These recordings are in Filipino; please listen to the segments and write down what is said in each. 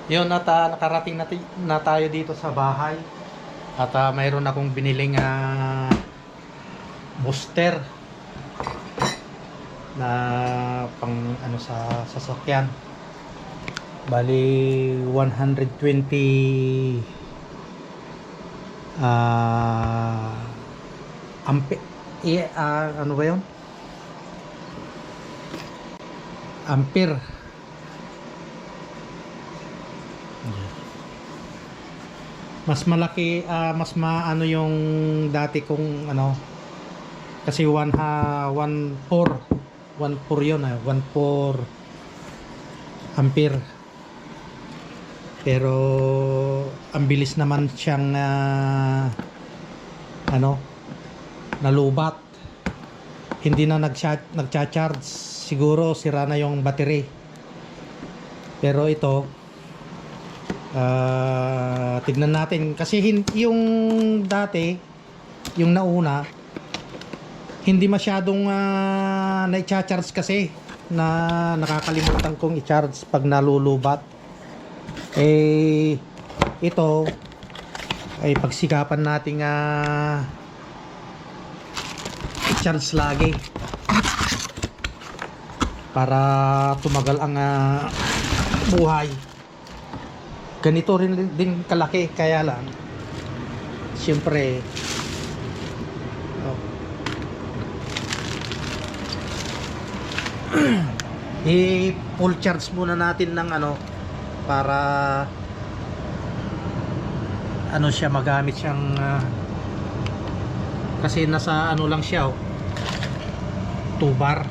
Yun at nakarating na tayo dito sa bahay. At mayroon akong biniling booster na pang ano sa sasakyan. Bali 120 ampe ano ba 'yon? Ampere. Mas malaki, mas maano yung dati kong ano, kasi 1.4 yun, 1.4 ampere. Pero ang bilis naman siyang ano, nalubat. Hindi na nagcha-charge, siguro sira na yung battery. Pero ito tignan natin kasi yung dati, yung nauna, hindi masyadong na-charge kasi, na nakakalimutan kong i-charge pag nalulubat. Ito ay pagsikapan nating i-charge lagi para tumagal ang buhay. Ganito rin din kalaki, kaya lang siyempre i-full charge muna natin ng ano, para ano siya, magamit siyang kasi nasa ano lang siya 2 bar.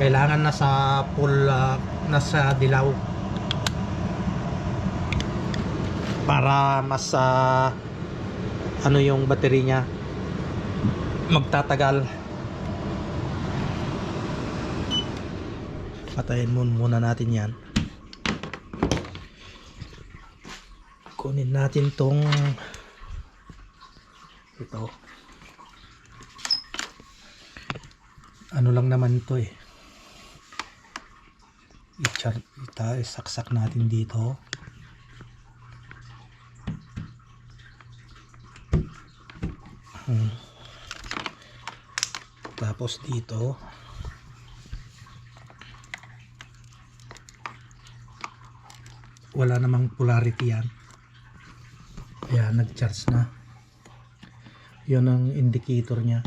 Kailangan nasa full nasa dilaw para mas ano yung battery niya magtatagal. Patayin muna natin yan. Kunin natin tong ito, ano lang naman ito isaksak natin dito. Tapos dito wala namang polarity yan, kaya nag-charge na. Yun ang indicator nya.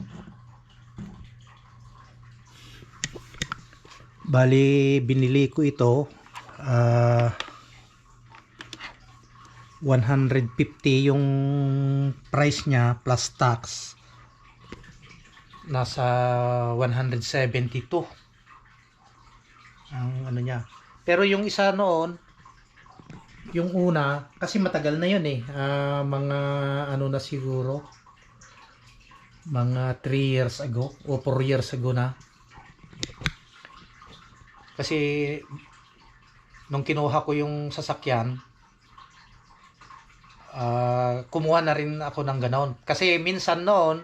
Bali binili ko ito 150 yung price nya plus tax, nasa 172 ang ano nya. Pero yung isa noon, yung una, kasi matagal na yun mga ano na siguro, mga 3 years ago o 4 years ago na. Kasi nung kinuha ko yung sasakyan, kumuha na rin ako ng ganon. Kasi minsan noon,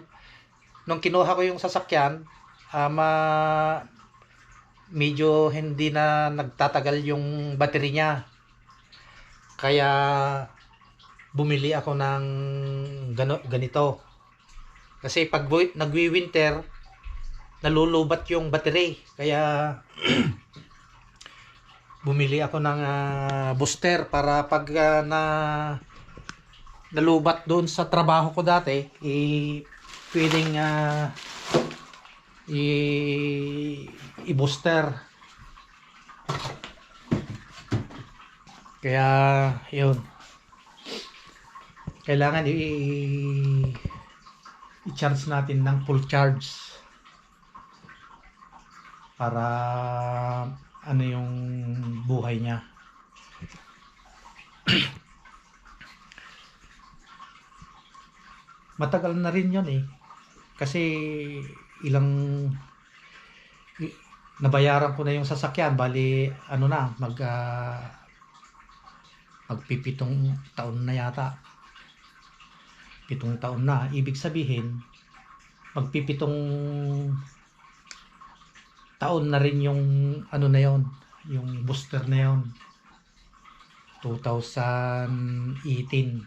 nung kinuha ko yung sasakyan, medyo hindi na nagtatagal yung battery niya. Kaya bumili ako ng ganito. Kasi pag nagwi-winter, nalulubat yung battery. Kaya bumili ako ng booster para pag nalubat doon sa trabaho ko dati, pwedeng i-booster. Kaya yun, kailangan i-charge natin ng full charge para ano yung buhay niya. Matagal na rin yun kasi nabayaran ko na yung sasakyan. Bali ano na, magpipitong taon na yata. 7 taon na. Ibig sabihin, magpipitong taon na rin yung ano na yon, yung booster na yon. 2018.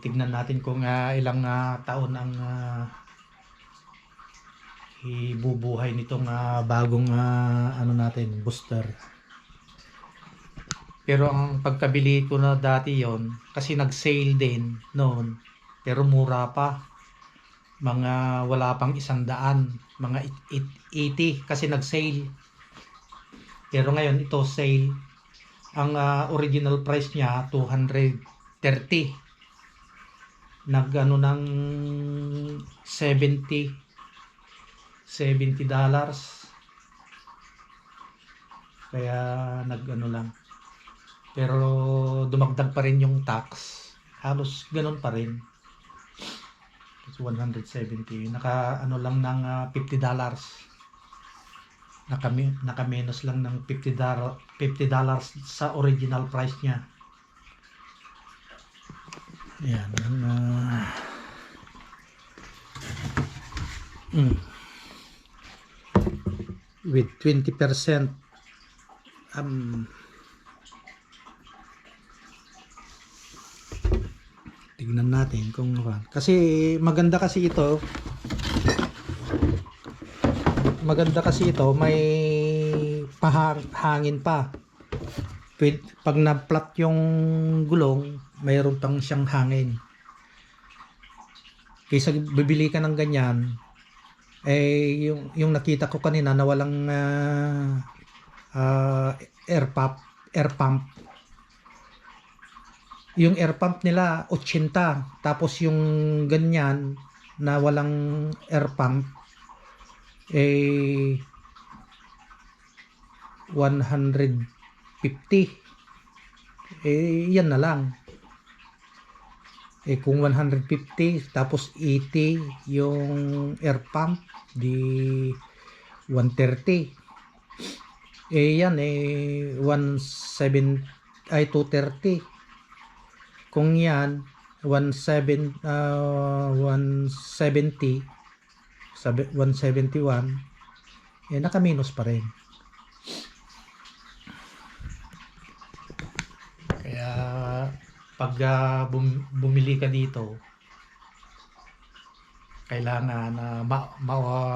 Tignan natin kung ilang taon ang ibubuhay nitong bagong ano natin, booster. Pero ang pagkabili ko na dati yon, kasi nag-sale din noon, pero mura pa, mga wala pang 100, mga 80 kasi nag-sale. Pero ngayon ito sale, ang original price niya 230, nag-ano ng $70. Kaya nag-ano lang. Pero dumagdag pa rin yung tax. Halos ganun pa rin. It's 170. Naka ano lang ng $50. Naka-minus lang ng $50 sa original price niya. Ayan. With 20%, tignan natin kung kasi maganda kasi ito, may hangin pa. Pag na-flat yung gulong, mayroon pang siyang hangin. Kaysa bibili ka ng ganyan, yung nakita ko kanina na walang air pump. Yung air pump nila 80, tapos yung ganyan na walang air pump 150. Yan na lang. Kung 150 tapos 80 yung air pump, di 130. Yan 230. Kung yan 170, 171, naka-minus pa rin. Kaya pag bumili ka dito, kailangan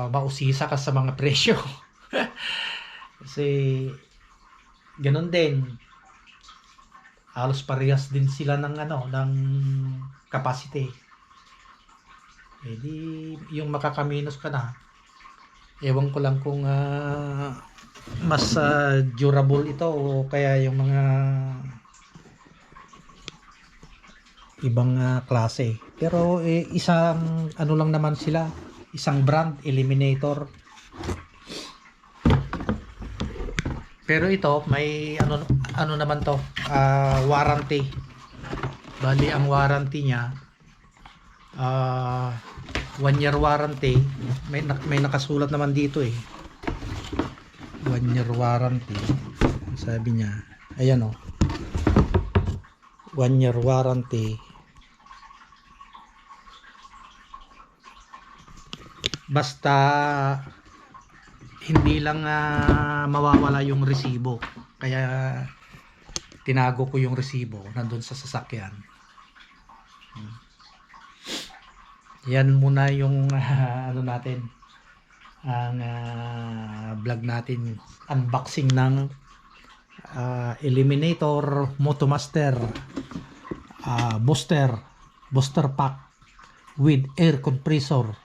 mausisa ka sa mga presyo. Kasi ganun din, halos parehas din sila ng capacity. Di yung makaka-minus ka na, ewan ko lang kung mas durable ito o kaya yung mga ibang klase. Pero isang ano lang naman sila, isang brand, Eliminator. Pero ito may ano naman to, warranty. Bali ang warranty niya 1 year warranty. May nakasulat naman dito 1 year warranty. Sabi niya, ayan 1 year warranty. Basta hindi lang mawawala yung resibo. Kaya tinago ko yung resibo nandun sa sasakyan. Yan muna yung ano natin, ang vlog natin, unboxing ng Eliminator Motomaster booster pack with air compressor.